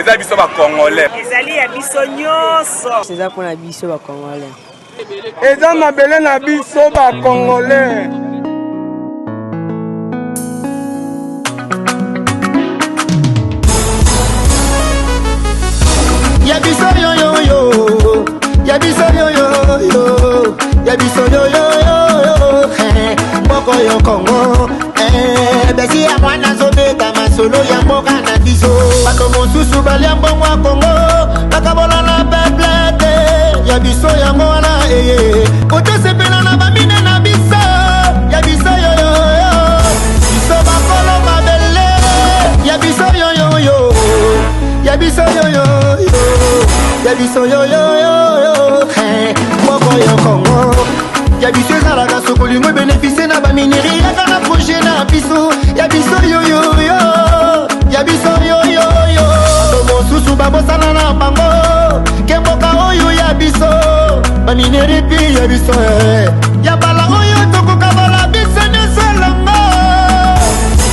eza biso ba Congolais. Ezali ya biso nyonso. C'est ça pour la biso ba Congolais. Eza mabele na biso ba Congolais. Yabiso yo yo yo, yabiso yo yo yo, yabiso yo yo yo, mboko yo Congo, besi ya mwana zobeta masolo ya mboka na biso. Bato mosusu balia mbongo ya Congo, bakabola na peuple te, yabiso yango wana kotosepela na bamine na biso, yabiso yo yo yo, biso bakolo mabele, yabiso yo yo yo, yabiso yo yo yo. Yabiso yo yo yo yo, mboko yo Congo. Yabiso ezalaka sokolingo bénéficie na bamineri yaka na projet na biso. Yabiso yo yo yo, yabiso yo yo yo. Mosusu babosana na bango, ke mboka oyo yabiso. Bamineri pi yabiso yabala oyo tokoka bala biso nyonso elongo.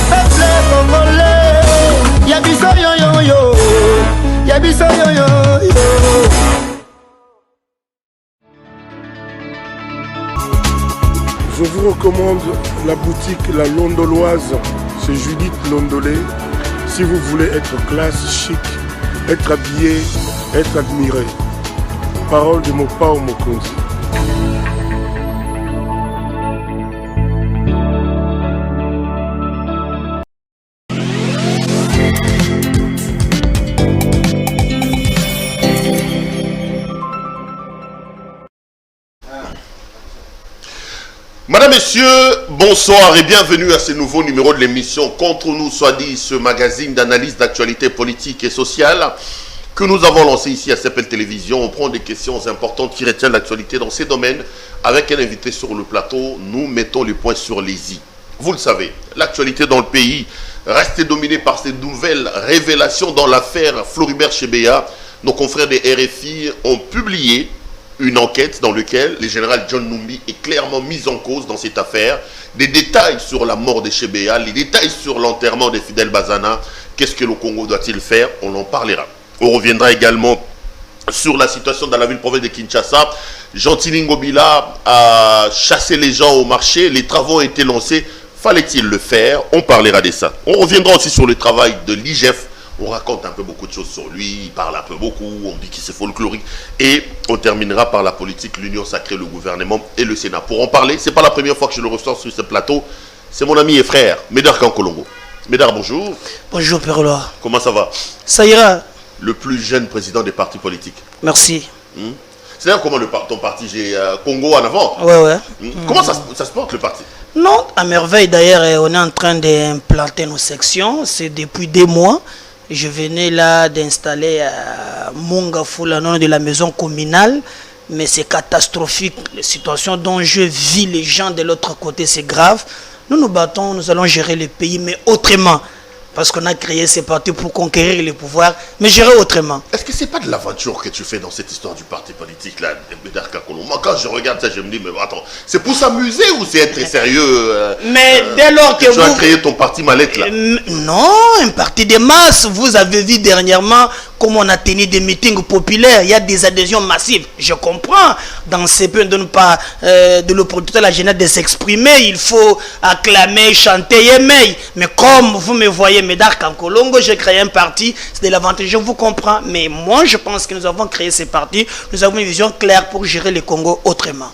Peuple congolais, yabiso yo yo yo, yabiso yo yo yo. Je vous recommande la boutique La Londoloise, c'est Judith Londolé. Si vous voulez être classe, chic, être habillé, être admiré. Parole de Mopao Mokonzi. Madame, Messieurs, bonsoir et bienvenue à ce nouveau numéro de l'émission Contre nous, soit dit, ce magazine d'analyse d'actualité politique et sociale que nous avons lancé ici à CPL Télévision. On prend des questions importantes qui retiennent l'actualité dans ces domaines. Avec un invité sur le plateau, nous mettons les points sur les i. Vous le savez, l'actualité dans le pays reste dominée par ces nouvelles révélations dans l'affaire Floribert Chebeya. Nos confrères des RFI ont publié une enquête dans laquelle le général John Numbi est clairement mis en cause dans cette affaire. Des détails sur la mort de Chebeya, les détails sur l'enterrement de Fidel Bazana. Qu'est-ce que le Congo doit-il faire? On en parlera. On reviendra également sur la situation dans la ville-province de Kinshasa. Gentili Ngobila a chassé les gens au marché. Les travaux ont été lancés. Fallait-il le faire? On parlera de ça. On reviendra aussi sur le travail de l'IGF. On raconte un peu beaucoup de choses sur lui, il parle un peu beaucoup, on dit qu'il c'est folklorique. Et on terminera par la politique, l'union sacrée, le gouvernement et le Sénat. Pour en parler, ce n'est pas la première fois que je le reçois sur ce plateau. C'est mon ami et frère, Médard Kankolongo. Médard, bonjour. Bonjour, Père Loire. Comment ça va? Ça ira. Le plus jeune président des partis politiques. Merci. C'est d'ailleurs comment ton parti, j'ai Congo en avant. Ouais. Comment ça se porte le parti? Non, à merveille d'ailleurs, on est en train d'implanter nos sections. C'est depuis 2 mois. Je venais là d'installer Mongafou, le nom de la maison communale, mais c'est catastrophique. La situation dont je vis les gens de l'autre côté, c'est grave. Nous nous battons, nous allons gérer le pays, mais autrement. Parce qu'on a créé ces partis pour conquérir le pouvoir, mais gérer autrement. Est-ce que c'est pas de l'aventure que tu fais dans cette histoire du parti politique là, Médard Kankolongo? Moi, quand je regarde ça, je me dis, mais attends, c'est pour s'amuser ou c'est être sérieux? Mais dès lors que tu as créé ton parti mallette là. Non, un parti de masse. Vous avez vu dernièrement comment on a tenu des meetings populaires. Il y a des adhésions massives. Je comprends. Dans ces pays, on ne donne pas de l'opportunité à la jeunesse de s'exprimer. Il faut acclamer, chanter, aimer. Mais comme vous me voyez, Médard Kankolongo, j'ai créé un parti. C'est de l'avantage. Je vous comprends. Mais moi, je pense que nous avons créé ces partis. Nous avons une vision claire pour gérer le Congo autrement.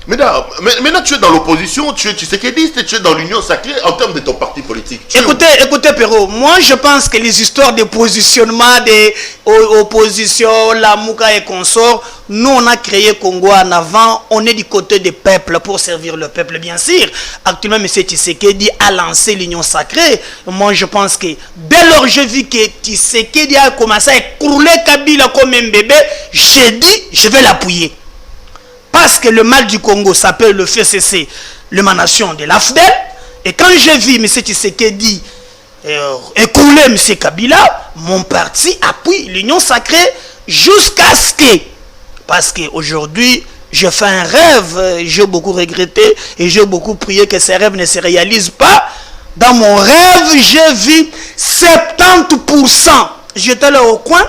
Maintenant, tu es dans l'opposition, tu es Tshisekedi, tu es dans l'union sacrée en termes de ton parti politique. Écoutez, Perrault, moi je pense que les histoires de positionnement, des oppositions, la Mouka et consorts, nous on a créé Congo en avant, on est du côté des peuples pour servir le peuple, bien sûr. Actuellement, M. Tshisekedi a lancé l'union sacrée. Moi je pense que dès lors je vis que Tshisekedi a commencé à écrouler Kabila comme un bébé, j'ai dit je vais l'appuyer. Parce que le mal du Congo s'appelle le FCC, l'émanation de l'AFDEL. Et quand j'ai vu M. Tshisekedi écouler M. Kabila, mon parti appuie l'union sacrée jusqu'à ce que... Parce qu'aujourd'hui, je fais un rêve, j'ai beaucoup regretté et j'ai beaucoup prié que ces rêves ne se réalisent pas. Dans mon rêve, j'ai vu 70% j'étais là au coin,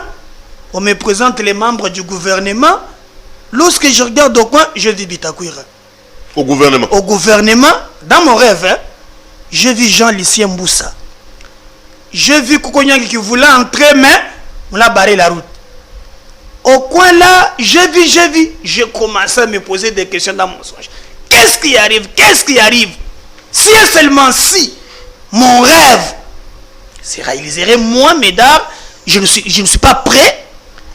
on me présente les membres du gouvernement. Lorsque je regarde au coin, je vis Bitakwira. Au gouvernement? Au gouvernement, dans mon rêve, hein, je vis Jean-Lucien Mboussa. Je vis Koukonyang qui voulait entrer, mais on l'a barré la route. Au coin là, je vis. J'ai commencé à me poser des questions dans mon songe. Qu'est-ce qui arrive? Qu'est-ce qui arrive? Si et seulement si mon rêve se réaliserait, moi, Médard, je ne suis pas prêt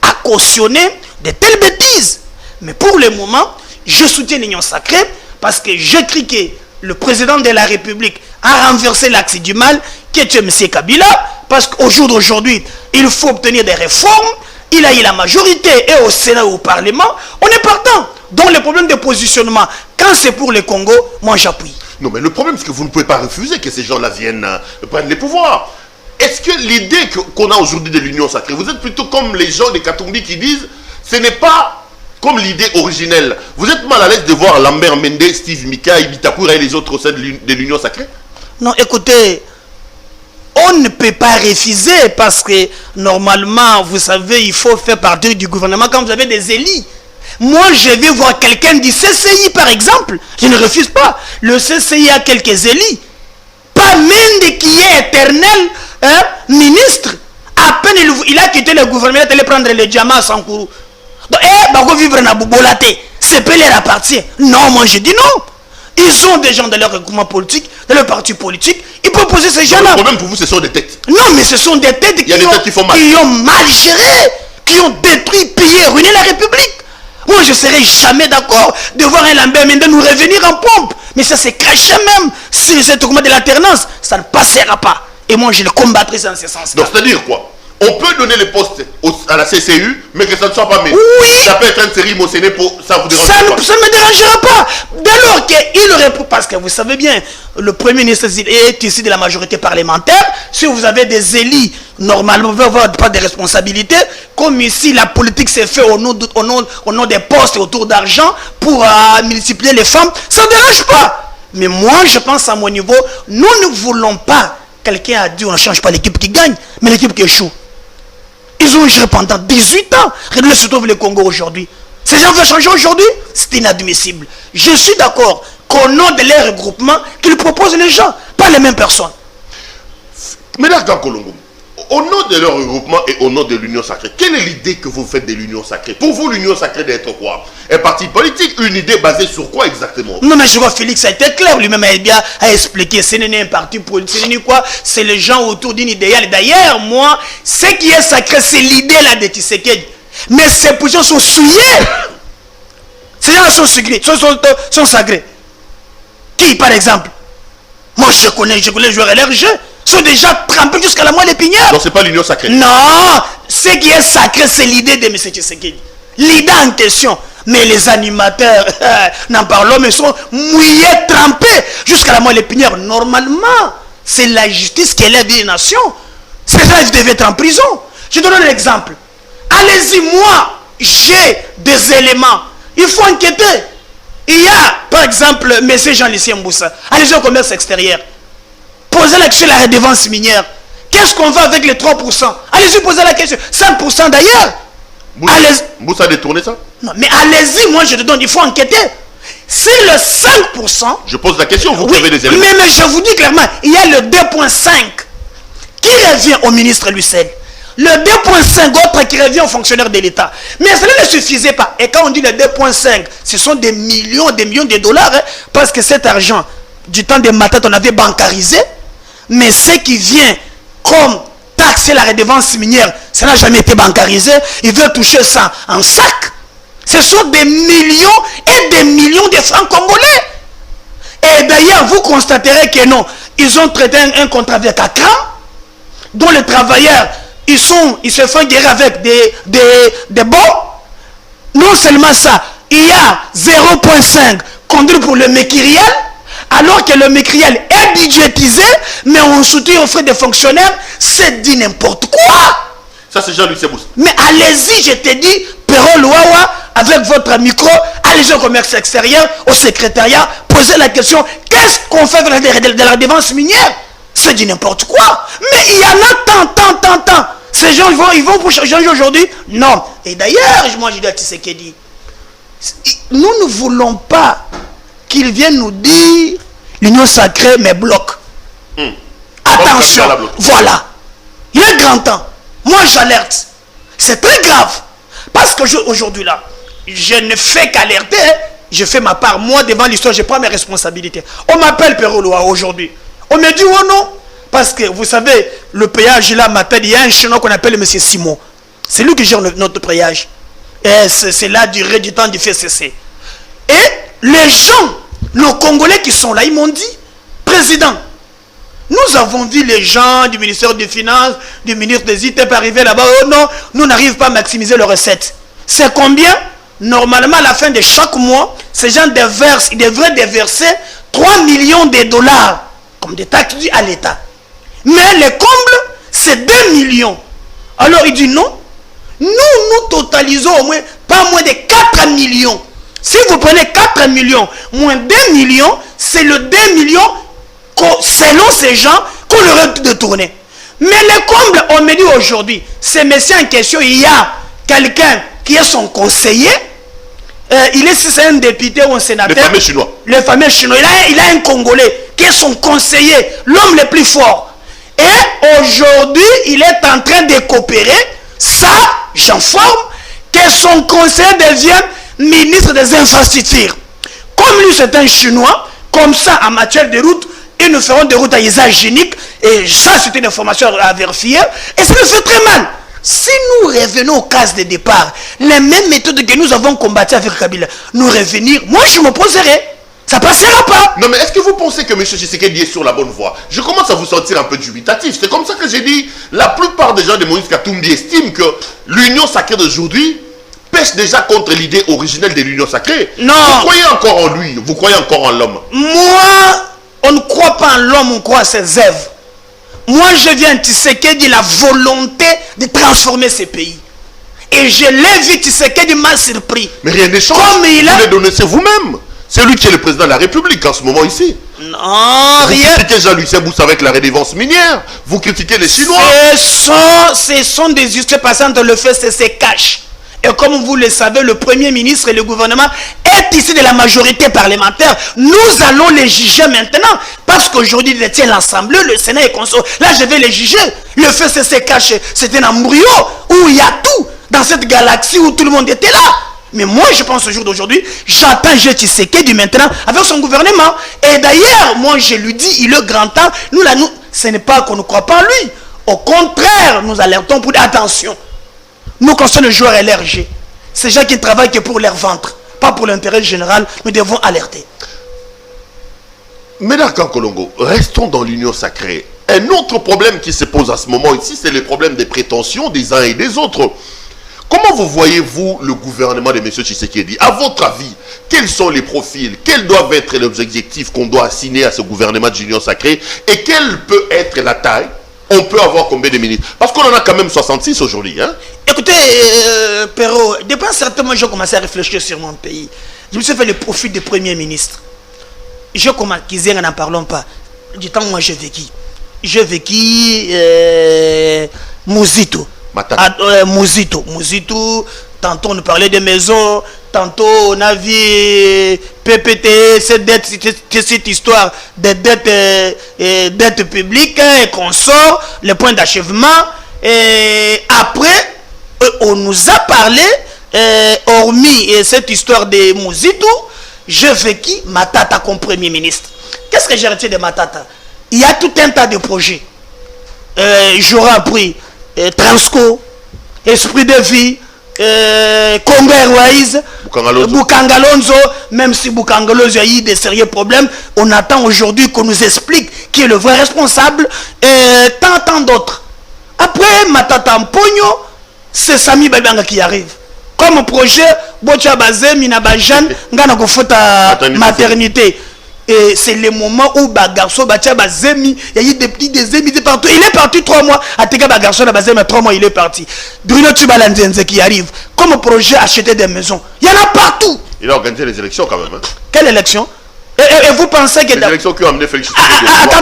à cautionner de telles bêtises. Mais pour le moment, je soutiens l'Union sacrée parce que je crie que le président de la République a renversé l'axe du mal, qui est M. Kabila, parce qu'au jour d'aujourd'hui, il faut obtenir des réformes. Il a eu la majorité et au Sénat ou au Parlement, on est partant. Donc le problème de positionnement, quand c'est pour le Congo, moi j'appuie. Non, mais le problème, c'est que vous ne pouvez pas refuser que ces gens-là viennent prendre les pouvoirs. Est-ce que l'idée qu'on a aujourd'hui de l'Union sacrée, vous êtes plutôt comme les gens des Katumbi qui disent, ce n'est pas comme l'idée originelle. Vous êtes mal à l'aise de voir Lambert Mende, Steve Mika, Bitakwira et les autres au sein de l'Union sacrée? Non, écoutez, on ne peut pas refuser parce que normalement, vous savez, il faut faire partie du gouvernement quand vous avez des élus. Moi, je vais voir quelqu'un du CCI, par exemple. Je ne refuse pas. Le CCI a quelques élus. Pas Mende qui est éternel ministre. À peine il a quitté le gouvernement, il allait prendre le diamant à Sankourou. Donc, bah, vivre dans Boubolate, c'est pas leur appartient. Non, moi je dis non. Ils ont des gens de leur regroupement politique, de leur parti politique. Ils peuvent poser ces gens-là. Le problème pour vous, ce sont des têtes. Non, mais ce sont des têtes qui ont mal géré, qui ont détruit, pillé, ruiné la République. Moi, je ne serais jamais d'accord de voir un Lambert Mende nous revenir en pompe. Mais ça s'est craché même sur ce document de l'alternance. Ça ne passera pas. Et moi, je le combattrai dans ce sens-là. Donc, c'est-à-dire quoi? On peut donner les postes à la CCU, mais que ça ne soit pas mis. Oui. Ça peut être une série motionnée pour ça vous dérange pas. Ça ne me dérangera pas. Dès lors qu'il aurait... Parce que vous savez bien, le Premier ministre est issu de la majorité parlementaire. Si vous avez des élus, normalement, vous n'avez pas de responsabilité. Comme ici, la politique s'est faite au nom des postes autour d'argent pour multiplier les femmes, ça ne dérange pas. Mais moi, je pense à mon niveau, nous ne voulons pas. Quelqu'un a dit on ne change pas l'équipe qui gagne, mais l'équipe qui échoue. Ils ont géré pendant 18 ans. Regardez se trouve le Congo aujourd'hui. Ces gens veulent changer aujourd'hui? C'est inadmissible. Je suis d'accord qu'au nom de leur regroupement, qu'ils proposent les gens, pas les mêmes personnes. Mais là, dans Colombo, au nom de leur regroupement et au nom de l'Union sacrée, quelle est l'idée que vous faites de l'Union sacrée? Pour vous, l'Union sacrée d'être quoi? Un parti politique? Une idée basée sur quoi exactement? Non, mais je vois Félix a été clair, lui-même a bien expliqué. Ce n'est un parti politique, ce n'est quoi? C'est les gens autour d'une idéal. D'ailleurs, moi, ce qui est sacré, c'est l'idée là de Tshisekedi. Mais ces positions sont souillées. Ces gens sont sacrés. Qui, par exemple? Moi, je connais les joueurs LRG. Sont déjà trempés jusqu'à la moelle épinière. Donc c'est pas l'Union sacrée. Non, ce qui est sacré, c'est l'idée de M. Tshisekedi. L'idée en question. Mais les animateurs, n'en parlons, mais sont mouillés, trempés jusqu'à la moelle épinière. Normalement, c'est la justice qui élève les nations. Ces gens devaient être en prison. Je donne un exemple. Allez-y, moi, j'ai des éléments. Il faut enquêter. Il y a, par exemple, M. Jean-Lucien Mboussa. Allez-y au commerce extérieur. Posez la question de la redevance minière. Qu'est-ce qu'on va avec les 3%? Allez-y, posez la question. 5% d'ailleurs. Mboussa a détourné ça? Non, mais allez-y, moi je te donne, il faut enquêter. C'est le 5%. Je pose la question, vous avez des éléments. Mais je vous dis clairement, il y a le 2,5 qui revient au ministre Lucel. Le 2,5 autre qui revient aux fonctionnaires de l'État. Mais cela ne suffisait pas. Et quand on dit le 2,5, ce sont des millions de dollars. Hein, parce que cet argent, du temps des matins, on avait bancarisé. Mais ce qui vient comme taxer la redevance minière, ça n'a jamais été bancarisé. Ils veulent toucher ça en sac. Ce sont des millions et des millions de francs congolais. Et d'ailleurs, vous constaterez que non. Ils ont traité un contrat avec Accra, dont les travailleurs, ils se font guérir avec des bons. Non seulement ça, il y a 0,5 conduit pour le méquiriel, alors que le méquiriel est budgétisé, mais on soutient aux frais des fonctionnaires, c'est dit n'importe quoi. Ça, c'est Jean-Luc Sebous. Mais allez-y, je te dis, Perron Louawa, avec votre micro, allez-y au commerce extérieur, au secrétariat, posez la question, qu'est-ce qu'on fait de la défense minière? C'est dit n'importe quoi. Mais il y en a tant. Ces gens, ils vont pour changer aujourd'hui? Non. Et d'ailleurs, moi je dis à Tshisekedi, nous ne voulons pas qu'il vienne nous dire l'union sacrée mais bloque. Attention, voilà. Il est grand temps. Moi j'alerte. C'est très grave. Parce que aujourd'hui là, je ne fais qu'alerter. Je fais ma part. Moi devant l'histoire, je prends mes responsabilités. On m'appelle Peroloa aujourd'hui. On me dit oh non. Parce que vous savez, le péage là m'appelle. Il y a un Chinois qu'on appelle M. Simon. C'est lui qui gère notre péage. Et c'est là durée du temps du FCC. Et les gens, nos Congolais qui sont là, ils m'ont dit, président, nous avons vu les gens du ministère des Finances, du ministre des ITEP arriver là-bas. Oh non, nous n'arrivons pas à maximiser leurs recettes. C'est combien? Normalement, à la fin de chaque mois, ces gens ils devraient déverser 3 millions de dollars comme des taxes dues à l'État. Mais les combles, c'est 2 millions. Alors il dit non. Nous totalisons au moins, pas moins de 4 millions. Si vous prenez 4 millions, moins 2 millions, c'est le 2 millions selon ces gens qu'on leur a détourné. Mais les combles, on me dit aujourd'hui, ces messieurs en question, il y a quelqu'un qui est son conseiller. Il est si c'est un député ou un sénateur. Les fameux Chinois. Les fameux Chinois. Il a un Congolais qui est son conseiller, l'homme le plus fort. Et aujourd'hui, il est en train de coopérer. Ça, j'informe que son conseiller devient ministre des infrastructures. Comme lui, c'est un Chinois, comme ça, en matière de route, ils nous feront des routes à usage unique. Et ça, c'est une information à vérifier. Et ça nous fait très mal. Si nous revenons aux cases de départ, les mêmes méthodes que nous avons combattues avec Kabila, nous revenir, moi, je m'opposerai. Ça passera pas. Non, mais est-ce que vous pensez que M. Tshisekedi est sur la bonne voie? Je commence à vous sentir un peu dubitatif. C'est comme ça que j'ai dit, la plupart des gens de Moïse Katumbi estiment que l'union sacrée d'aujourd'hui pêche déjà contre l'idée originelle de l'union sacrée. Non. Vous croyez encore en lui? Vous croyez encore en l'homme? Moi, on ne croit pas en l'homme, on croit à ses œuvres. Moi, je viens de Tshisekedi la volonté de transformer ce pays. Et je l'ai vu, Tshisekedi m'a surpris. Mais rien n'est changé. Comme il a... Vous l'avez donné, c'est vous-même. C'est lui qui est le président de la République en ce moment ici. Non, vous rien. critiquez Jean-Louis Sebous avec la redevance minière. Vous critiquez les Chinois. Ce sont des histoires passantes, le fait se cache. Et comme vous le savez, le Premier ministre et le gouvernement est issu de la majorité parlementaire. Nous allons les juger maintenant. Parce qu'aujourd'hui, il détient l'Assemblée, le Sénat est consort. Là, je vais les juger. Le fait se cache. C'est un embryo où il y a tout. Dans cette galaxie où tout le monde était là. Mais moi, je pense au jour d'aujourd'hui, j'attends Tshisekedi maintenant avec son gouvernement. Et d'ailleurs, moi, je lui dis, il est grand temps. Nous, ce n'est pas qu'on ne croit pas en lui. Au contraire, nous alertons pour dire attention. Nous, quand sommes le joueur LRG, ces gens qui ne travaillent que pour leur ventre, pas pour l'intérêt général, nous devons alerter. Mais d'accord, Kolongo, restons dans l'union sacrée. Un autre problème qui se pose à ce moment ici, c'est le problème des prétentions des uns et des autres. Comment vous voyez-vous le gouvernement de M. Tshisekedi? À votre avis, quels sont les profils? Quels doivent être les objectifs qu'on doit assigner à ce gouvernement d'union sacrée? Et quelle peut être la taille? On peut avoir combien de ministres? Parce qu'on en a quand même 66 aujourd'hui. Hein? Écoutez, Perrault, depuis un certain moment, j'ai commencé à réfléchir sur mon pays. Je me suis fait le profil du Premier ministre. Je commence, qu'ils n'en parlons pas. Du temps où moi j'ai vécu. J'ai vécu Mouzito. Mouzito, tantôt on nous parlait des maisons, tantôt on a vu PPT, cette histoire de dette publique et qu'on sort, le point d'achèvement. Et après, on nous a parlé, hormis cette histoire de Mouzito, j'ai vécu Matata comme Premier ministre. Qu'est-ce que j'ai retiré de Matata? Il y a tout un tas de projets. J'aurais appris Transco, Esprit de vie, Congo Airways, Bukangalonzo, même si Bukangalonzo a eu des sérieux problèmes, on attend aujourd'hui qu'on nous explique qui est le vrai responsable, et tant d'autres. Après Matata Mpogno, c'est Sami Babanga qui arrive. Comme projet, Bocha Bazé, Minabajan, Ngana Kofota maternité. Et c'est le moment où Bagarso, Bacha Bazemi, il y a eu des petits Zemi partout. Il est parti 3 mois. Ateka Bagarso, Bazemi, 3 mois, il est parti. Bruno Tubalanzenze qui arrive. Comme projet, acheter des maisons. Il y en a partout. Il a organisé les élections quand même. Hein? Quelle élection? Et vous pensez que... Les élections qui ont amené Félix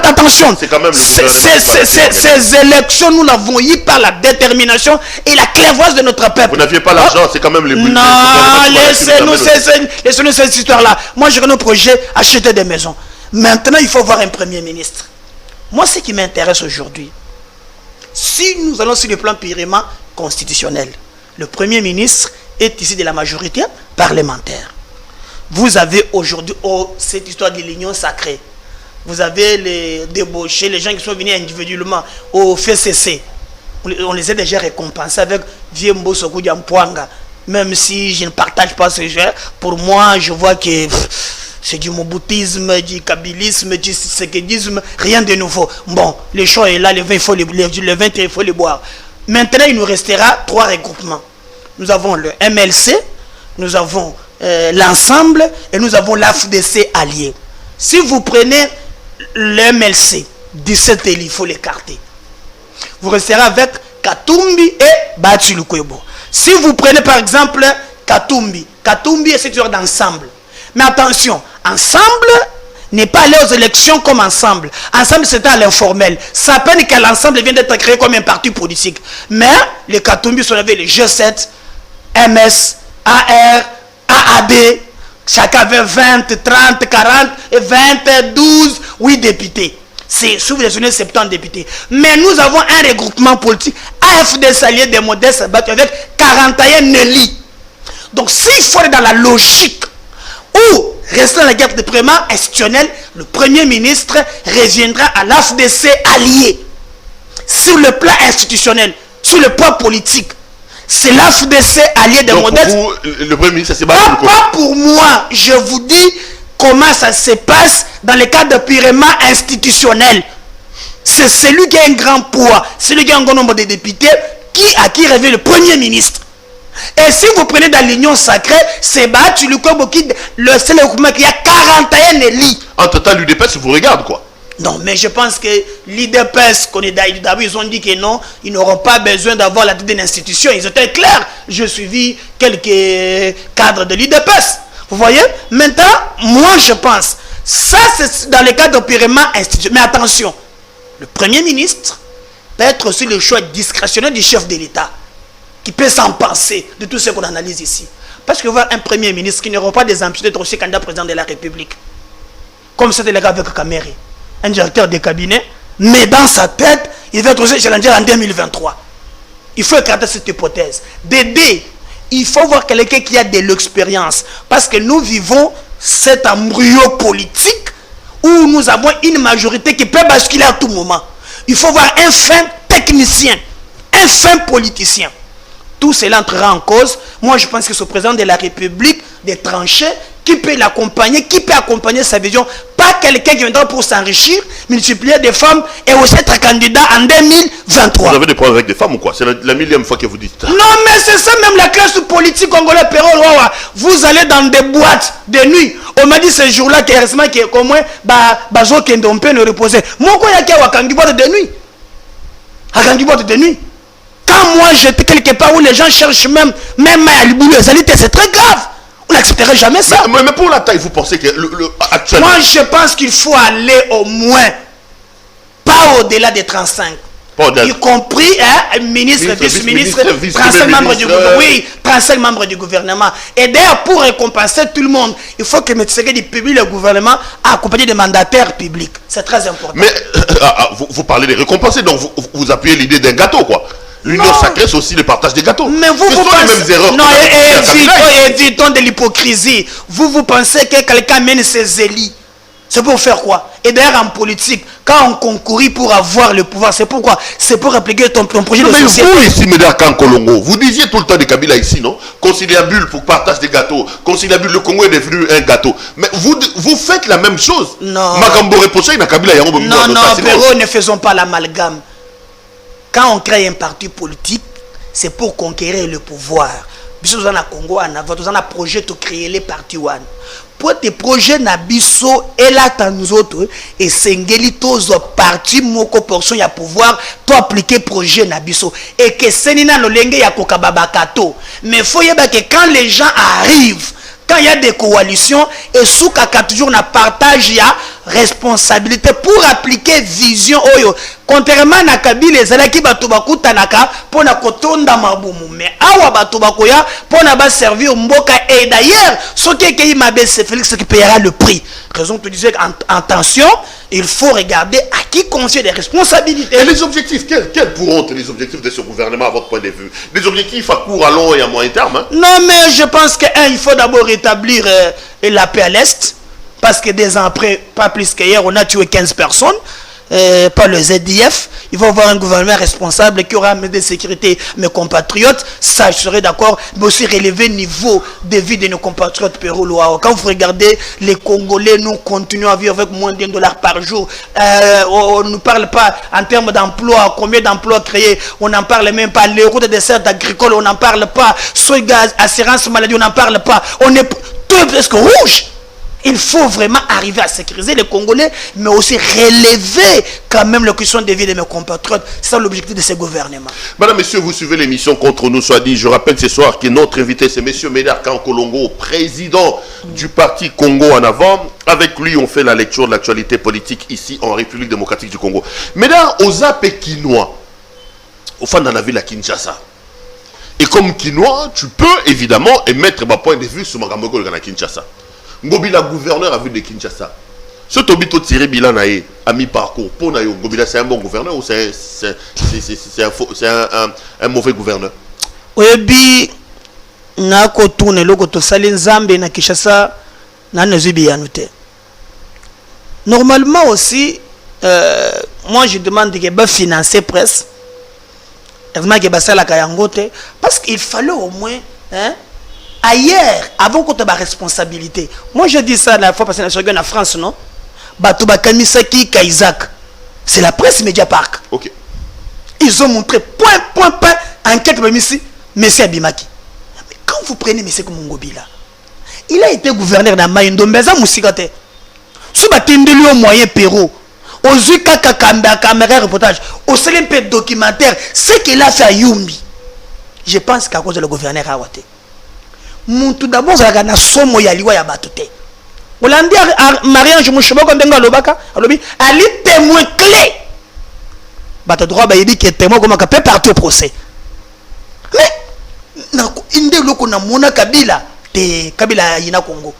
Attention, c'est quand même ces élections, nous l'avons eu par la détermination et la clairvoyance de notre peuple. Vous n'aviez pas l'argent, c'est quand même les bulletins. Non, laissez-nous cette histoire-là. Moi, j'ai un projet, acheter des maisons. Maintenant, il faut voir un premier ministre. Moi, ce qui m'intéresse aujourd'hui, si nous allons sur le plan purement constitutionnel, le premier ministre est issu de la majorité parlementaire. Vous avez aujourd'hui cette histoire de l'union sacrée. Vous avez les débauchés, les gens qui sont venus individuellement au FCC. On les a déjà récompensés avec Viembo Sokou Diampoanga. Même si je ne partage pas ce jeu, pour moi, je vois que c'est du moboutisme, du kabylisme, du séquedisme, rien de nouveau. Bon, le choix est là, le vin, il faut le boire. Maintenant, il nous restera 3 regroupements. Nous avons le MLC, nous avons l'ensemble et nous avons l'AFDC allié. Si vous prenez le MLC, 17 élus, il faut l'écarter. Vous resterez avec Katumbi et Batulukwebo. Si vous prenez par exemple Katumbi est cette histoire d'ensemble. Mais attention, ensemble n'est pas allé aux élections comme ensemble. Ensemble, c'était à l'informel. Ça peine que l'ensemble vient d'être créé comme un parti politique. Mais les Katumbi sont avec les G7, MS, AR, AAD. Chacun avait 20, 30, 40, 20, 12, 8 députés. C'est sous les 70 députés. Mais nous avons un regroupement politique, AFDC allié des modestes battus avec 41 élus. Donc s'il faut aller dans la logique ou rester dans la guerre de paiement institutionnelle, le Premier ministre reviendra à l'AFDC allié. Sur le plan institutionnel, sur le plan politique, c'est l'AFDC allié des modestes. Pour vous, le Premier ministre, c'est pas pour moi. Je vous dis comment ça se passe dans le cadre de purement institutionnel. C'est celui qui a un grand poids, celui qui a un grand nombre de députés, à qui revient le Premier ministre. Et si vous prenez dans l'union sacrée, c'est le seul regroupement qui a 41 élus. En total, l'UDPS vous regarde quoi? Non, mais je pense que l'IDPS, d'abord ils ont dit que non, ils n'auront pas besoin d'avoir la tête d'une institution. Ils étaient clairs. J'ai suivi quelques cadres de l'IDPS. Vous voyez? Maintenant, moi je pense, ça c'est dans le cadre purement institutionnel. Mais attention, le Premier ministre peut être aussi le choix discrétionnaire du chef de l'État, qui peut s'en passer de tout ce qu'on analyse ici. Parce que voir un Premier ministre qui n'aura pas des ambitions d'être aussi candidat président de la République, comme c'était le cas avec Kamere, un directeur de cabinet, mais dans sa tête, il va être aussi challenger en 2023. Il faut écarter cette hypothèse. Dédé, il faut voir quelqu'un qui a de l'expérience. Parce que nous vivons cet embryo politique où nous avons une majorité qui peut basculer à tout moment. Il faut voir un fin technicien, un fin politicien. Tout cela entrera en cause. Moi, je pense que ce président de la République, des tranchées, qui peut l'accompagner, qui peut accompagner sa vision. Pas quelqu'un qui viendra pour s'enrichir, multiplier des femmes et aussi être candidat en 2023. Vous avez des problèmes avec des femmes ou quoi? C'est la millième fois que vous dites ça. Non, mais c'est ça même la classe politique congolaise. Vous allez dans des boîtes de nuit. On m'a dit ce jour-là qu'au moins, Bazo Kendo peut nous reposer. Moi, quand il y a une boîte de nuit, boîte de nuit. Quand moi j'étais quelque part où les gens cherchent même à l'Iboulou, c'est très grave. On n'accepterait jamais ça. Mais pour la taille, vous pensez que actuellement... Moi, je pense qu'il faut aller au moins, pas au-delà des 35. Y compris ministre, vice-ministre, 35 membres du gouvernement. Oui, 35 membres du gouvernement. Et d'ailleurs, pour récompenser tout le monde, il faut que M. Tshisekedi publie le gouvernement accompagné de mandataires publics. C'est très important. Mais vous parlez de récompenser, donc vous appuyez l'idée d'un gâteau, quoi. L'union sacrée, c'est aussi le partage des gâteaux. Mais vous pensez... les mêmes erreurs. Non, évitons de l'hypocrisie. Vous pensez que quelqu'un mène ses élus. C'est pour faire quoi? Et d'ailleurs, en politique, quand on concourit pour avoir le pouvoir, c'est pourquoi? C'est pour appliquer ton projet de société. Mais vous, ici, Médard Kolongo, vous disiez tout le temps de Kabila ici, non? Conciliabule pour partage des gâteaux. Conciliabule, le Congo est devenu un gâteau. Mais vous faites la même chose. Non. Magambo reproché, Kabila, non, Péro, ne faisons pas l'amalgame. Quand on crée un parti politique, c'est pour conquérir le pouvoir. Biso dans Congo, on a un projet de créer les partis one. Pour tes projets nabiso et là nous autres et sengeli tous parti moko portion ya pouvoir to appliquer projet nabiso et que senina lolenge ya kokababakato. Mais faut y que quand les gens arrivent, quand il y a des coalitions, et sous kaka toujours na partage ya responsabilité pour appliquer vision oyo. Contrairement à Kabila, les qui batubaku tanaka pour na kotonda mabumu. Mais awa batubakoya pour na ba servir mboka. Et d'ailleurs, ce qui est Mabé, c'est Félix qui payera le prix. Raison que tu disais qu'en tension, il faut regarder à qui confier des responsabilités. Et les objectifs, quels pourront être les objectifs de ce gouvernement à votre point de vue? Des objectifs à court, à long et à moyen terme, hein? Non, mais je pense qu'il faut d'abord rétablir la paix à l'Est. Parce que 2 ans après, pas plus qu'hier, on a tué 15 personnes. Par le ZDF, il va y avoir un gouvernement responsable qui aura mis de sécurité mes compatriotes. Ça, je serais d'accord, mais aussi relever le niveau de vie de nos compatriotes péroulois. Quand vous regardez les Congolais, nous continuons à vivre avec moins $1 par jour. On ne parle pas en termes d'emploi, combien d'emplois créés, on n'en parle même pas. Les routes de dessert agricoles, on n'en parle pas. Soy gaz, assurance maladie, on n'en parle pas. On est tout presque rouge. Il faut vraiment arriver à sécuriser les Congolais, mais aussi relever quand même la question de vie de mes compatriotes. C'est ça l'objectif de ce gouvernement. Madame, Messieurs, vous suivez l'émission Contre nous soit dit. Je rappelle ce soir que notre invité, c'est M. Médard Kankolongo, président du parti Congo en avant. Avec lui, on fait la lecture de l'actualité politique ici en République démocratique du Congo. Médard, aux Apékinois, au fond de la ville à Kinshasa. Et comme Kinois, tu peux évidemment émettre mon point de vue sur Magamoko à Kinshasa. Ngobila gouverneur à vue de Kinshasa. Ce Tobito tiré bilan à mi-parcours. Pour Nayo, Ngobila c'est un bon gouverneur ou c'est un mauvais gouverneur? Oui, na ko tourner loko to salin Zambe na Kinshasa na nezubi yanute. Normalement aussi, moi je demande que ba financer presse. Évidemment que ba sala kayangote parce qu'il fallait au moins ailleurs, avant qu'on ait la responsabilité. Moi, je dis ça la fois parce que je suis en France, non? Batouba Kamisaki Kaizak. C'est la presse Mediapart. Ok. Ils ont montré point, enquête de M. Abimaki. Mais quand vous prenez M. Ngobila, il a été gouverneur dans Maïndombeza Moussikate. Si vous avez un moyen Pérou, aux yeux de caméra reportage, au CLMP documentaire, ce qu'il a fait à Yumbi, je pense qu'à cause de le gouverneur Awate. Tout d'abord, il y a un somo ya liwa ya batute. Hollandi Mariange Mouchoboko ndenga lobaka, alobi ali témoin clé. Bata droit ba yebi que témoin comme ka peut partir au procès. Mais na inde loko na mona Kabila te Kabila yina Congo.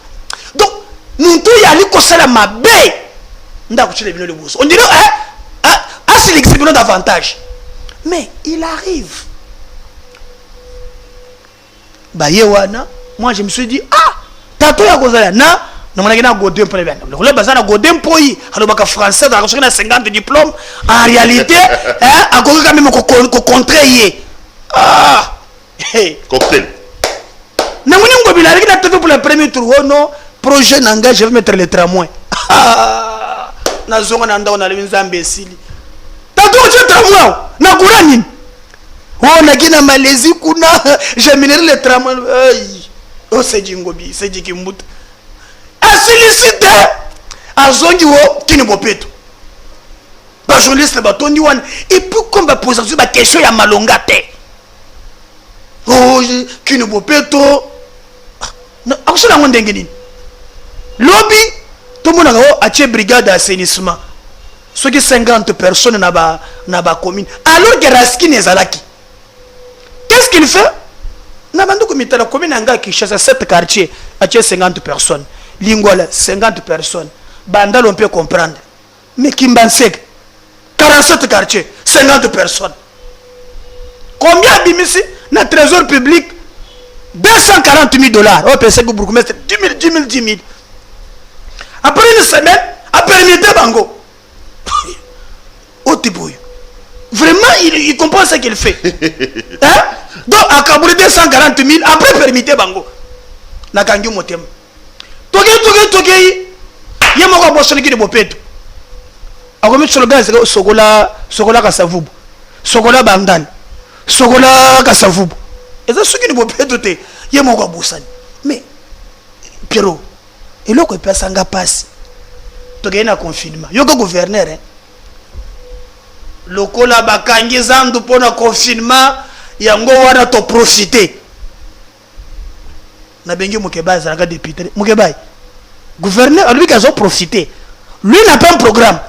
Donc muntu ya li ko sala mabe. Nda ko chile bino le bourse. On dirait c'est l'exhibition davantage. Mais il arrive. Bayewana, moi je me suis dit tato ya kozala na na godem pour les bien. Le bazana godem pour y alors baka français dans 50 diplômes en réalité a quand même ko contrer cocktail. Na moni ngobila reki na TV pour le premier tour non projet nanga je vais mettre les tramways. Na zonga na ndao na le Nzambe sili. Tato je tramway na kurani. Oh, nakina Malaisie kuna j'amènerai le tramway. Oh, c'est Djingobi, c'est Djikimbout. Asilicité azongi wo kini bopeto. Ba journaliste ba tondi wan et puis comme ba poser sur ba question ya malonga te. Oh, kini bopeto. Na akusala ngondenge nini? Lobby tout le monde a acheté brigade d'assainissement. Ceux qui 50 personnes na ba commune alors que Raski nezalaki. Qu'est-ce qu'il fait? La commune a 7 quartiers, à 50 personnes. Lingola, 50 personnes. Bandal, on peut comprendre. Mais Kimbansek, 47 quartiers, 50 personnes. Combien d'ici? Dans le trésor public, $240 000. On peut que vous mettez 10 000. Après une semaine, après une bango. Vraiment, il comprend ce qu'il fait. Hein? Donc, à Kaboulé 240 000, après permettez bango. Na kangi motem. Toge. Yemo ko bossoni ki de bopeto. Akomi slogan sokola kasavubu. Sokola bandal. Sokola kasavubu. Eza soki de bopeto te. Yemo ko bossani. Mais Pierrot, il ko pesanga passe. Toge na confinement. Yoko gouverneur hein. Lokola bakangi zandu pona confinement yango wana to profiter na bengi Moukébaye zalaka député Moukébaye gouverneur lui qui a profité lui n'a pas un programme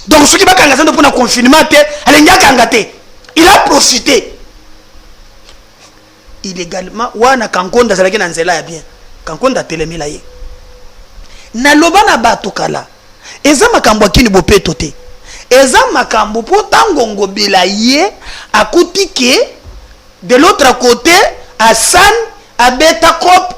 donc ce qui va kangaza pour na confinement té alenga kangate il a profité illégalement wana kankonda zalaki na nzela ya bien kankonda telemila ye na loba na bato kala eza makambo akini bopeto te eza makambo po tango ngobila ye akutike de l'autre côté Hassan abeta kop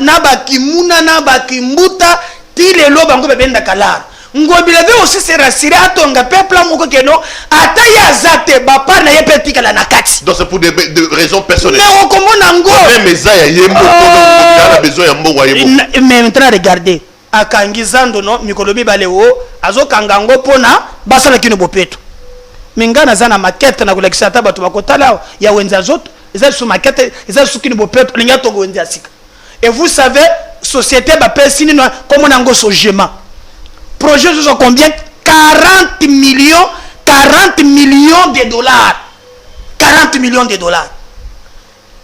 na bakimuna na bakimbuta tilelo bango bebenda kala ngobila ve aussi se rassurer atonga peuple moko keno ata ya zate ba par na ye petika la nakati donc c'est pour des raisons personnelles mais on komona ngo même ça ya yembo ngobila a besoin ya mbongo ya yembo mais maintenant regardez akangi zando no mikolobi baleo azokanga ngo pona basala kino bopeto mingana zana maquette na kolekisa ata bato bakotala ya wenza zoto eza sous maquette eza sous kino bopeto linga tongo wenza sika et vous savez société ba pesini no comme nango sojema projet sont combien 40 millions de dollars 40 millions de dollars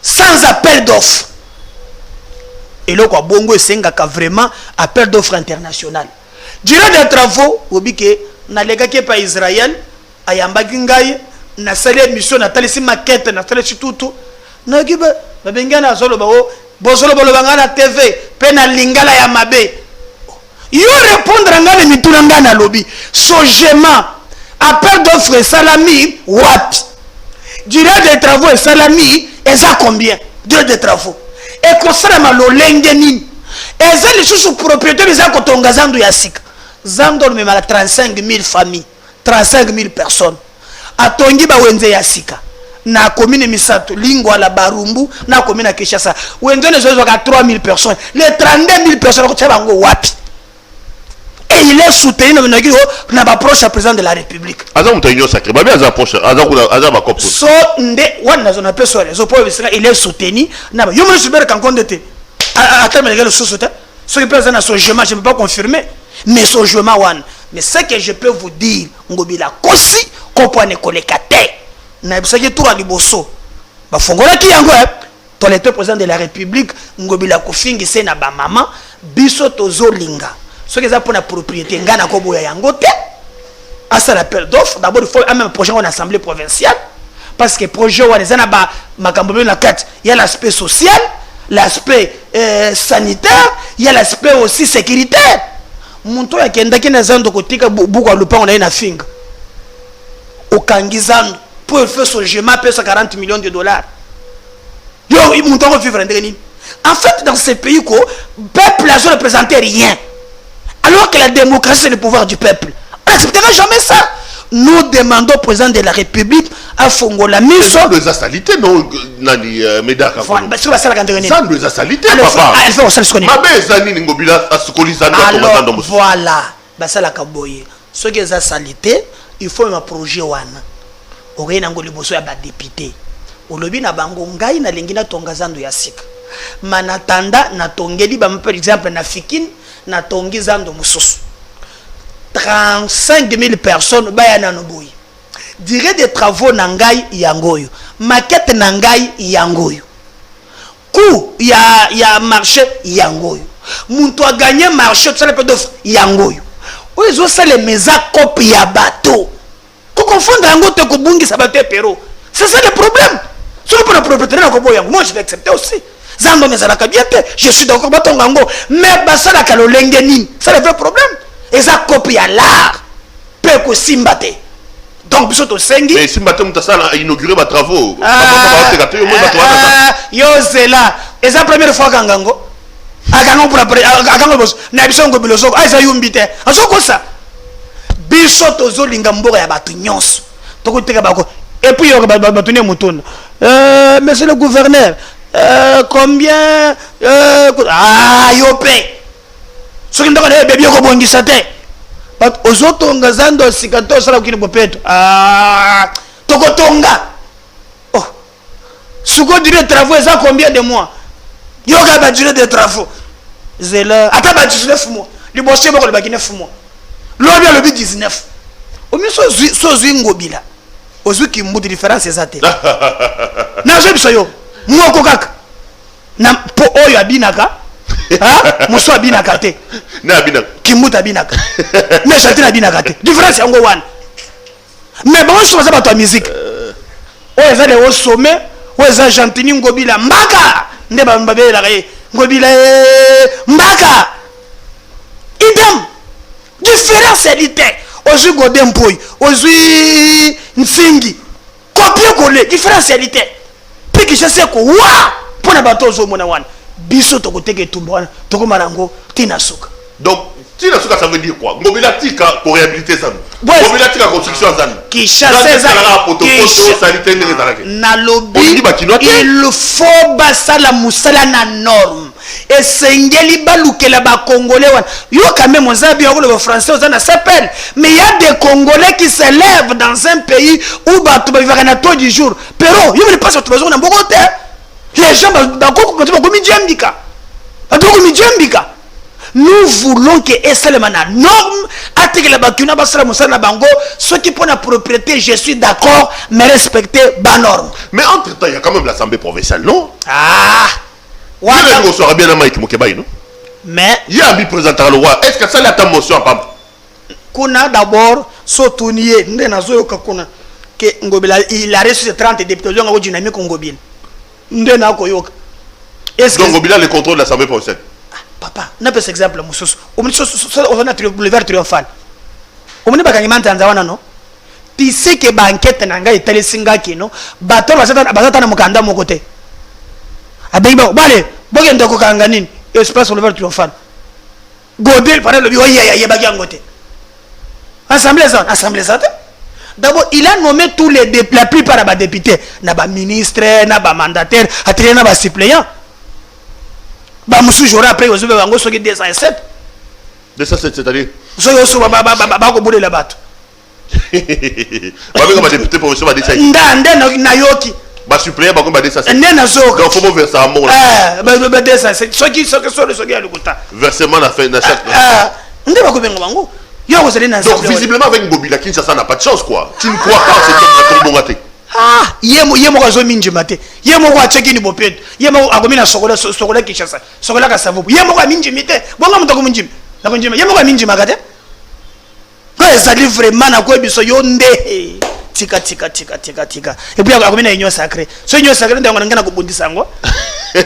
sans appel d'offres. Et là, bongo sengaka vraiment appel d'offres international. Durant des travaux, obike na lega ke pa Israël, ayambaki ngai na sale mission na talisi maquette na talisi tutu. Na kiba babenga na solo ba o bosolo bolo banga na TV pe na lingala ya mabe. Yo répondre ngale mituna ngana lobby. Sojema appel d'offres salami what? Durant des travaux salami et ça combien? Durant des travaux. Et concernant l'olenge nini eza les sous propriétaires les akotonga zando ya sika zando me mala 35 000 familles 35 000 personnes atongi ba wenze ya sika na commune misato lingwa la barumbu na commune Kinshasa wenze ne zozo ka 3 000 personnes les 32 000 personnes ko tshaba ngo wapi et il est soutenu na ba proche président de la République azam tainyo sacré ba bien approche azaba kopo so nde wana zona personne so po il est soutenu na yo me subir quand condete attends mais le sous-soutien ce qui présent à son jema je ne peux pas confirmer mais son jema wan mais ce que je peux vous dire ngobila kosi kopone kolekate na bisaki tout à liboso ba fongola ki yango to le président de la République ngobila kofingi se na ba maman biso tozolinga ce qui est pour la propriété ngana ko boya yango te à ça l'appel d'offres d'abord il faut un même projet en assemblée provinciale parce que projet wa les ana ba makambo na kat il y a l'aspect social l'aspect sanitaire il y a l'aspect aussi sécuritaire muntu ya kenda kina zando kotika buku alupango na ina finga okangizando pour faire son jema pesa 40 millions de dollars yo muntu ko vivre ndeni en fait dans ces pays ko peuple n'a représenté rien alors que la démocratie c'est le pouvoir du peuple on n'acceptera jamais ça. Nous demandons au président de la République à Fongola mise. Ça nous a salité, non, Nani Medaka. Ça nous a salité, papa. Alors, voilà. Ça la kaboye. Ce qui est a salité, il faut un projet wana. Ore na ngoli boso ya ba député. Olobi na bango ngai na lingina tongazando ya sika. Manatanda na tongeli ba par exemple na Fikine na tongizando mususu. 35 000 personnes bayana noboyi. Durée des travaux nangai yangoyo. Maquette nangai yangoyo. Coût ya marché yangoyo. Muntu a gagné marché tout ça le peu d'offre yangoyo. Ils ont ça les mesa copie ya bateau. Ko confondre yango te ko bungi sa bateau pero. C'est ça le problème. Sur le propriétaire na ko boyango. Moi je vais accepter aussi. Zando mezala kabiete, je suis d'accord batongango. Mais basala kalolenge nini. C'est le vrai problème. Et ça copie à l'art peut que simbate donc biso to sengi mais simbate mutasala a inauguré ba travaux yo zela et ça première fois kangango akango pour akango boss na biso ngo biloso a ça yumbite azoko ça biso to zolinga mboka ya batu nyonso to ko teka bako et puis yo batu ne mutuna monsieur le gouverneur combien yo paie ce qui ndako na bébé ko bongisa te but ozotonga zando sikato sala kini bopeto tokotonga oh suko durée de travaux ça combien de mois yo ka ba durée de travaux zela ata ba 19 mois li bosse bako le ba 9 mois lobi le 19 o mi so ngobila ozu ki mbu différence ezate na je biso yo moko kaka na po oyo abinaka ah moso abinaka te na abinaka kimuta abinaka mais chanter abinaka te différence yango wana mais bon je faisais pas ta musique oyo za le au sommet oyo za Gentini Ngobila mbaka nde ba mbabela kaye Ngobila mbaka idem différence elite ozui Godin Mpoyi ozui Nsingi copier coller différence elite puis que je sais ko wa pona bato zo mona wana biso to koteke tumba wana to ko marango tina suka donc tina suka ça veut dire quoi Ngobila tika pour réhabiliter ça Ngobila tika construction ça qui chasse ça na lobby il faut basala musala na norme et sengeli balukela ba congolais wana yo quand même ozabi ko le français ozana s'appelle mais il y a des congolais qui se lèvent dans un pays où bato ba vivre na taux du jour pero yo ne passe to bazona mbokote les gens bakoko quand ba midjambika batoko midjambika nous voulons que seulement la norme atikela bakuna basala musala bango ceux qui prennent la propriété je suis d'accord mais respecter ba norme mais entre temps il y a quand même l'assemblée provinciale non ah on sera bien à Mike Mokebaï, non? Mais il y a un présentant le roi. Est-ce que ça la motion pas? Kuna d'abord Sotonier, Ndenazo Kakuna, que Ngobila il a reçu 30 députés, il a eu dynamique Ngobila. Ndena Koyoka. Est-ce que Ngobila le contrôle de l'Assemblée provinciale? Papa, n'a pas exemple Moussous. On a le verre triomphal. On n'a pas gagné Tanzania non? Tu sais que banquette nanga est allé singaki non? Bateau bazata na mukanda mon côté. Abeiba bale bogenda ko kanga nini espace sur le verre triomphal Godel par le ya bagangote assemblée ça d'abord il a nommé tous les la plupart des députés na ba ministre na ba mandataire atelier na ba suppléant ba musu jora après ozobe bango soki 207 c'est-à-dire so yo so ba ko bolela bato ba ba député pour recevoir des ndande na yoki ba suppléant ba ko ba ça c'est nena zo donc faut verser à mort ba ça c'est ce qui à l'écoute versement la fin de chaque ndé ba ko bengo bango yo ko zeli na donc visiblement avec Ngobila Kinshasa n'a pas de chance quoi tu ne crois pas c'est ton bon raté ah yemo ko zo minji mate yemo ko acheki ni bopeto yemo akomina sokola Kinshasa sokola ka savu yemo ko minji mite bonga mutako minji na ko njima yemo ko minji makate ko ezali vraiment na ko biso yo nde tika et puis akomina union sacrée so union sacrée ndango ngana kubundisa ngo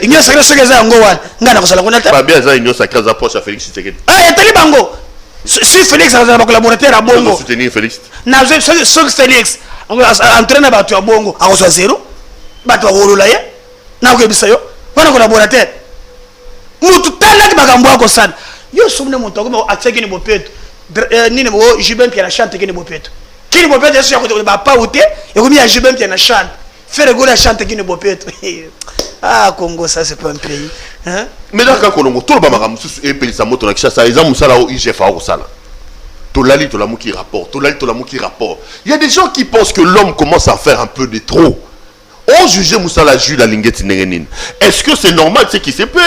union sacrée sokeza yango wana ngana kosala kuna ta ba bien za union sacrée za poche à Félix Tshisekedi ah etali bango si Félix a ba collaborateur à bongo soutenir Félix na so Félix entraîner bato ya bongo akozwa zéro bato akolula ye na ko ebisa yo wana collaborateur mutu talaki bakambo ako sana yo somne mutu akoma atseki ni bopeto nini bo Jubin Pierre chante ki ni bopeto kini bopeto yesu ya ko ba pa ute ekomi ya Jubin Pierre chante faire gola chante ki ni bopeto ah Congo ça c'est pas un pays hein mais là quand Congo tout le ba makamu et pelisa moto na Kinshasa ils ont musala au IGF au sala Tolali Tolamu qui rapporte, il y a des gens qui pensent que l'homme commence à faire un peu de trop. On juge Moussala Jules la Lingeti Nengenin. Est-ce que c'est normal ce qui se peut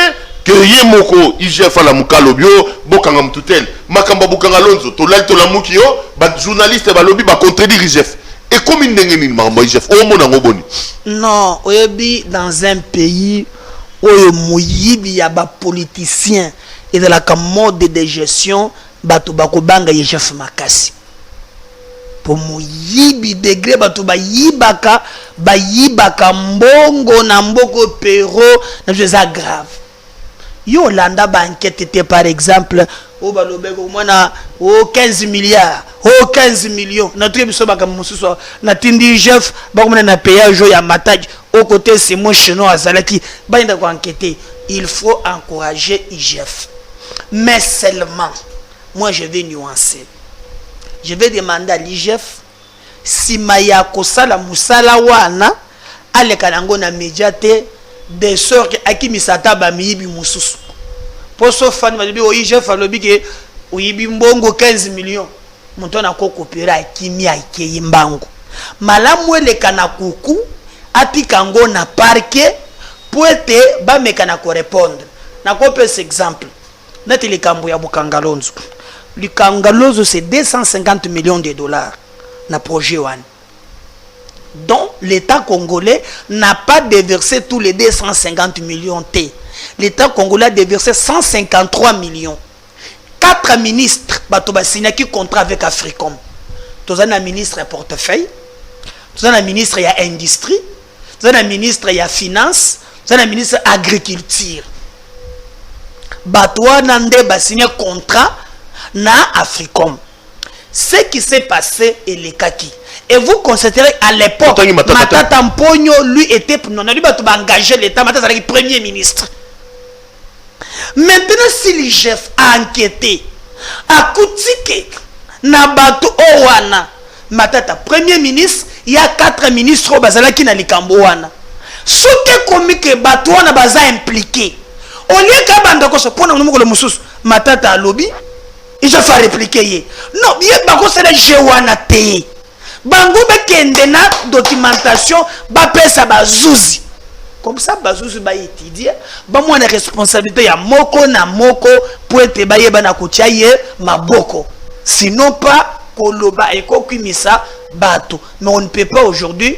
que Yemoko IGF à la Moukalobio, Bokangam Tutel, Makamba Bokangalonzo, Tolali Tolamu qui yo, journaliste ba lobby ba contredire IGF. Et comme une Nengenin Maramba IGF, au mon angoboni. Non, oyebi dans un pays où il y a des politiciens et de la mode de gestion bato bakobanga IGF makasi pour moyibi degré bato bayibaka mbongo na mboko pero na jeza grave yo landa ba enquête était par exemple o balobeko mwana o 15 milliards o 15 millions na truc biso baka mususu na tindi IGF bakomona na péage ya Matadi au côté c'est mon chinois azalaki bainda ko enquêter il faut encourager IGF mais seulement moi je vais nuancer. Je vais demander à l'IGF si maya kosala musala wana ale kanango na médiate de sorte que akimisata ba miyibi mususu. Poso fan ma o IGF alobi ke uyibi mbongo 15 millions. Muntu na ko kopera akimi akei mbango. Malamu ele kana kuku atikango na parquet pour ete ba mekana ko répondre. Na ko pese exemple. Nati le kambo ya Bukangalonzo. Le Kangalozo c'est 250 millions de dollars na projet one. dont l'État congolais n'a pas déversé tous les 250 millions T. L'État congolais a déversé 153 millions. 4 ministres ont signé un contrat avec Africom. Tous un ministre à portefeuille, tous un ministre à industrie, tous un ministre à finance, tous un ministre à agriculture. Batouan Nande a signé un contrat na Africom. Ce qui s'est passé est le kaki. Et vous considérez à l'époque, Matata Mpogno, lui était engagé l'État, Matata était premier ministre. Maintenant, si le chef a enquêté, a coûté Nabato Owana, Matata premier ministre, il y a 4 ministres qui na Likambowana. Ce qui est comique, Batouana baza impliqué. Au lieu qu'Abanda Koso, pour nous, Matata lobby, il va faire répliquer. Non, il y a c'est la Jewana T. Bango Bekende na documentation, Bapesa Bazouzi. Comme ça, Bazouzi va étudier. Moi, la responsabilité, il y a Moko na Moko pour être baye bana kochaye maboko. Sinon pas Koloba et Kokimisa Bato. Mais on ne peut pas aujourd'hui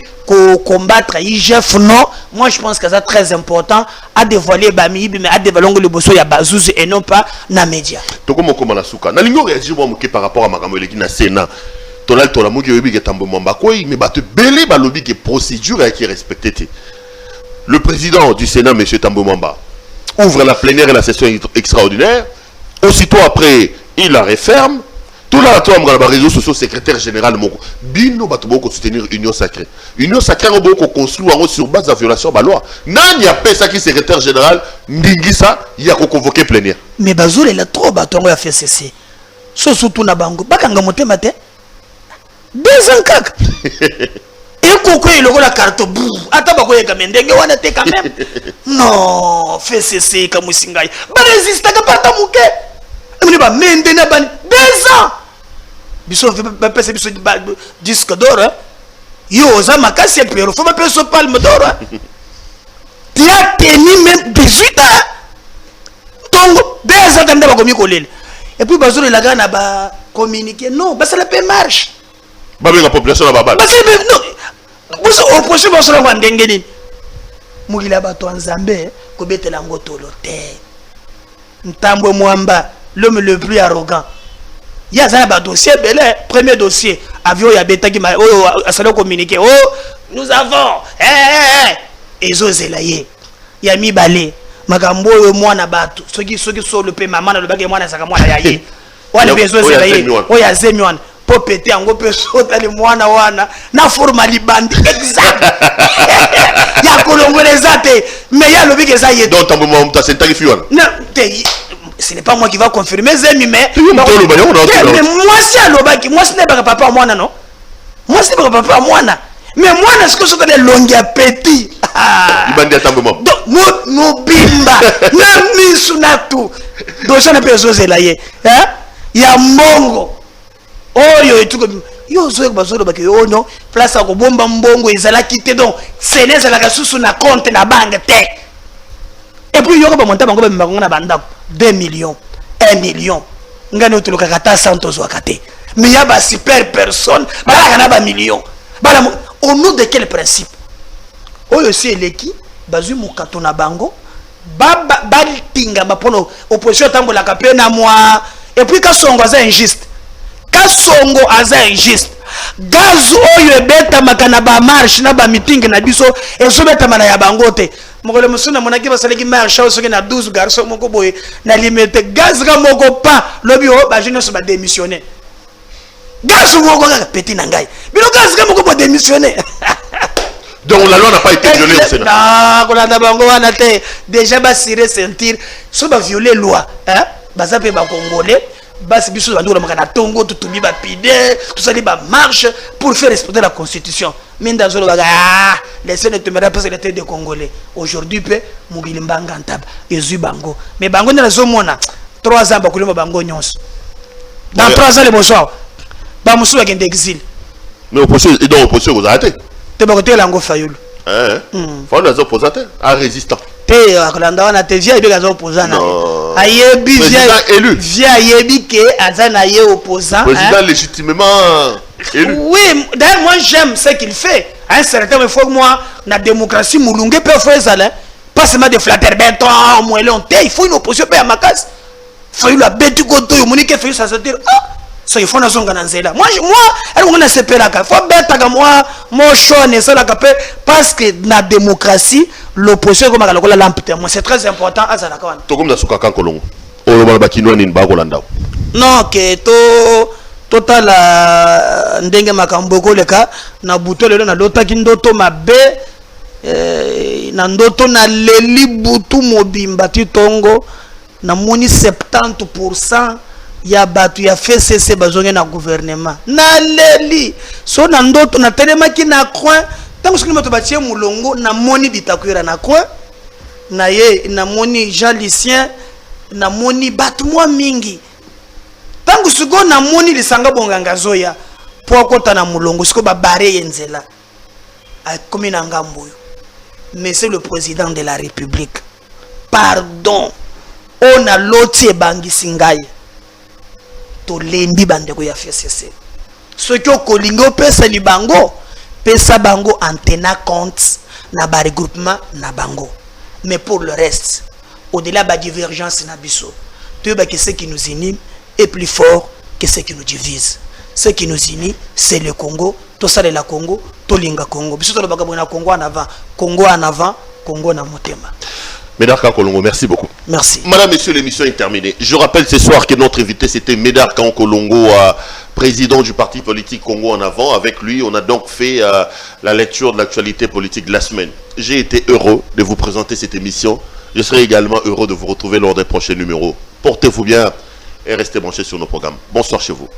combattre IGF. Non, moi je pense que c'est très important à dévoiler Bami, mais à dévoiler le bosso ya Bazouzi et non pas na média. Toko moko manasuka. Na lingo réagir moi par rapport à makambo eleki na Sénat. Tolal tola moki yobi ke tambo mamba koi mais bato belé ba lobby que procédure qui est respectée. Le président du Sénat, M. Tambo Mamba, ouvre la plénière et la session extraordinaire. Aussitôt après, il la referme. Tout là, tout le réseaux sociaux, secrétaire général, Bino Batoboko soutenir Union Sacrée. Union Sacrée, on va construire sur base de la violation de la loi. Non, il y a pas ça qui secrétaire général, Ndingisa, il y a convoqué plénière. Mais Bazoul, il a trop bâton à faire cesser. Surtout na bango. Bakanga moté matin. 2 ans kak. Et Koko il aura la carte bou. Attends, quoi, quand même. Non, fais cesser comme Singaï. Bah, résiste à pas ta mouké. On va maintenir 2 ans. Biso va passer disque d'or. Yo, ça m'a cassé le faut m'appeler ce palme d'or. Tu as tenu même 18 ans. Tongo, 2 ans quand même comme il et puis Bazoul la gana ba communiquer. Non, bah ça la paix marche. Bah la population la babal. Parce que non. Vous opposez votre langue d'engagement. Mugila bato nzambe ko betela ngotolo te. Ntambo mwamba, l'homme le plus arrogant. Il y a un dossier, premier dossier, avion ya beta qui m'a communiqué. Oh, nous avons ezozelaye. Ya mi balé. Magambo mwana bato. Ceux qui sont le pe maman le bagay mwana saka mwana yaye. Wale bezozelaye. Oh ya zemyon. Pour péter en gros, sauter les moines na formali bandi exact. Il y a congolais mais il y a le big exact. Donc t'as moment t'as c'est tarif yuan. Non, ce n'est pas moi qui va confirmer Zemi mais moi c'est à l'obaki, moi ce n'est pas papa moi non. Moi ce n'est pas papa moi na. Mais moi est-ce que c'est des longues petits. Il bandi attend moment. Donc nous bimba, na misunatu. Donc ça n'a pas besoin là hein. Il y a mongo. Oh yo etuko yo zo bazolo baki yo no place ko bomba mbongo ezala kité donc seneza la kasusu na compte na banque te et puis yo ko ba monta bango ba mbango na banda 2 millions 1 million ngani otuluka kata 100 zo akate mais ya ba super personne bala kana ba millions bala au nom de quel principe oyo si eleki bazui mukato na bango ba tinga ba pono opposition tambola ka pe na moi et puis ka songo za injuste Kasongo aza injuste. Gaz oyo beta makana ba marche na ba meeting na biso ezo beta mana ya bangote. Mokole musuna monaki basaleki marche au soki na 12 garçons moko boye na limite gaz ga moko pa lobi o ba jeune so ba démissionner. Gaz moko ka petit na ngai. Bino gaz ga moko ba démissionner. Donc la loi n'a pas été violée au Sénat. Non, kolanda bango wana te déjà ba cirer sentir so ba violer loi, hein? Baza pe ba congolais. Bas biso bandura makana tongo tutumbi ba pide tout ça ba marche pour faire respecter la constitution minda zolo baga laissez ne temera pas la tête des Congolais aujourd'hui pe mobile mbanga ntaba ezu bango mais bango na zomona 3 ans ba kulima bango nyonso dans 3 ans les bonsoir ba musu ba gende exil mais opposition et donc opposition vous arrêtez te ba côté lango fayulu faut les opposants à résistant te akolanda wana te via ibeka za opposant na ayebi via ayebi ke azana ye opposant président légitimement élu. Oui, d'ailleurs moi j'aime ce qu'il fait À un certain moment, il faut que moi, la démocratie, moulungue peut faire ça, pas seulement des flatteurs, moi, il faut une opposition à ma case. Il faut la bête du côté, il faut ça se dire, ah, ça il faut une zone gananzela. Moi, elle on a sepé la case. Faut bête à moi, mon choix n'est ça la capé, parce que la démocratie, l'opposition, comme la lampe, c'est très important à ça. To comme dans ce cas Kolongo. Oh, le bakino ni bagolanda. Non, que total ndenge makamboko leka na buto lelo na lota kindoto mabe na ndoto na leli butu mobimba titongo na moni 70% ya batu ya FCC bazonge na gouvernement na leli so na ndoto na telema ki na coin tango soki moto batie mulongo na moni bitakwira na coin na ye na moni Jean Lucien na moni batu mwa mingi tangu sugo na moni lisanga bonganga zoya po akota na mulongo siko ba bare yenzela a komi na ngambo. Mais c'est le président de la République, pardon, on a loti bangi singai to lendi bandeko ya FCC ce que kolingo pesa ni bango pesa bango en tenant compte na ba regroupement na bango. Mais pour le reste, au-delà de la divergence na biso, tout que ce qui nous unit est plus fort que ce qui nous divise. Ce qui nous unit, c'est le Congo. Tout ça, c'est la Congo. Tout l'inga Congo. Bisous le bagabona Congo en avant. Congo en avant. Congo na motema. Médard Kolongo, merci beaucoup. Merci. Madame, Monsieur, l'émission est terminée. Je rappelle ce soir que notre invité, c'était Médard Kolongo, président du parti politique Congo en avant. Avec lui, on a donc fait la lecture de l'actualité politique de la semaine. J'ai été heureux de vous présenter cette émission. Je serai également heureux de vous retrouver lors des prochains numéros. Portez-vous bien et restez branchés sur nos programmes. Bonsoir chez vous.